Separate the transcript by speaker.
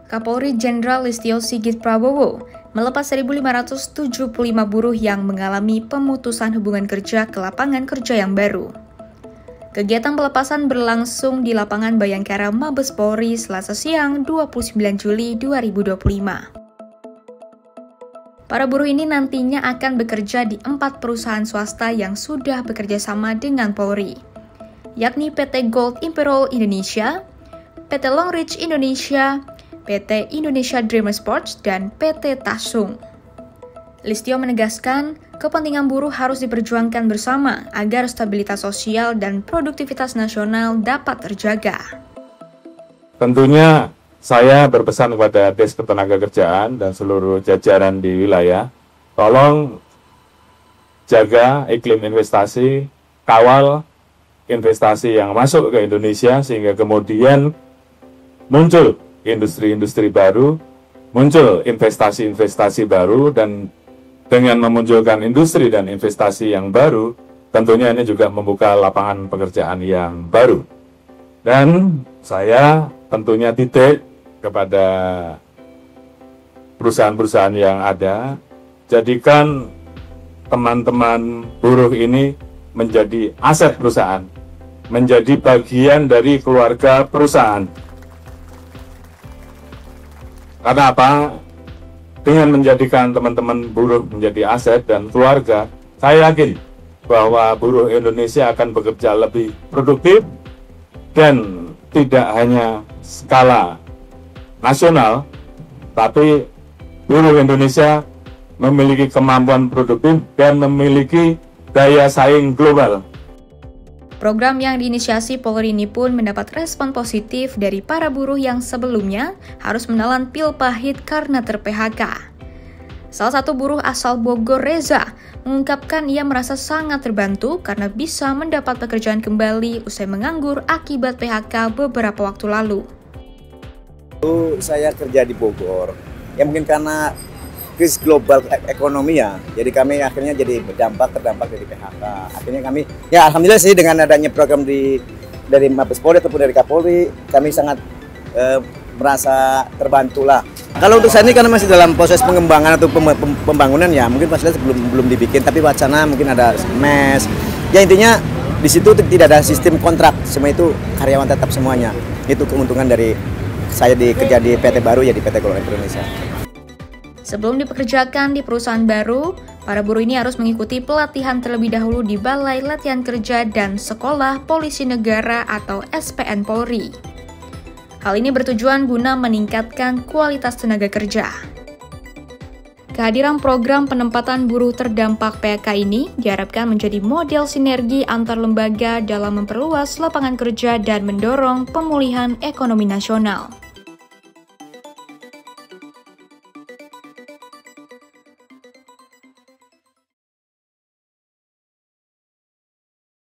Speaker 1: Kapolri Jenderal Listio Sigit Prabowo melepas 1.575 buruh yang mengalami pemutusan hubungan kerja ke lapangan kerja yang baru. Kegiatan pelepasan berlangsung di lapangan Bayangkara Mabes Polri Selasa siang 29 Juli 2025. Para buruh ini nantinya akan bekerja di 4 perusahaan swasta yang sudah bekerja sama dengan Polri, yakni PT Gold Imperial Indonesia, PT Longreach Indonesia, PT Indonesia Dream Sports, dan PT Tasung. Listio menegaskan, kepentingan buruh harus diperjuangkan bersama agar stabilitas sosial dan produktivitas nasional dapat terjaga.
Speaker 2: Tentunya saya berpesan kepada Des Ketenagakerjaan dan seluruh jajaran di wilayah, tolong jaga iklim investasi, kawal investasi yang masuk ke Indonesia sehingga kemudian muncul industri-industri baru, muncul investasi-investasi baru, dan dengan memunculkan industri dan investasi yang baru, tentunya ini juga membuka lapangan pekerjaan yang baru. Dan saya tentunya titik kepada perusahaan-perusahaan yang ada, jadikan teman-teman buruh ini menjadi aset perusahaan, menjadi bagian dari keluarga perusahaan. Karena apa? Dengan menjadikan teman-teman buruh menjadi aset dan keluarga, saya yakin bahwa buruh Indonesia akan bekerja lebih produktif dan tidak hanya skala nasional, tapi buruh Indonesia memiliki kemampuan produktif dan memiliki daya saing global.
Speaker 1: Program yang diinisiasi Polri ini pun mendapat respon positif dari para buruh yang sebelumnya harus menelan pil pahit karena ter-PHK. Salah satu buruh asal Bogor, Reza, mengungkapkan ia merasa sangat terbantu karena bisa mendapat pekerjaan kembali usai menganggur akibat PHK beberapa waktu lalu.
Speaker 3: Saya kerja di Bogor, ya mungkin karena krisis global ekonomi ya, jadi kami akhirnya jadi terdampak dari PHK. Akhirnya kami, ya alhamdulillah sih dengan adanya program dari Mabes Polri ataupun dari Kapolri, kami sangat merasa terbantu lah. Kalau untuk saat ini karena masih dalam proses pengembangan atau pembangunan ya, mungkin fasilitas belum dibikin, tapi wacana mungkin ada mes. Ya intinya di situ tidak ada sistem kontrak, semua itu karyawan tetap semuanya. Itu keuntungan dari saya kerja di PT baru ya, di PT Gold Indonesia.
Speaker 1: Sebelum dipekerjakan di perusahaan baru, para buruh ini harus mengikuti pelatihan terlebih dahulu di Balai Latihan Kerja dan Sekolah Polisi Negara atau SPN Polri. Hal ini bertujuan guna meningkatkan kualitas tenaga kerja. Kehadiran program penempatan buruh terdampak PHK ini diharapkan menjadi model sinergi antar lembaga dalam memperluas lapangan kerja dan mendorong pemulihan ekonomi nasional.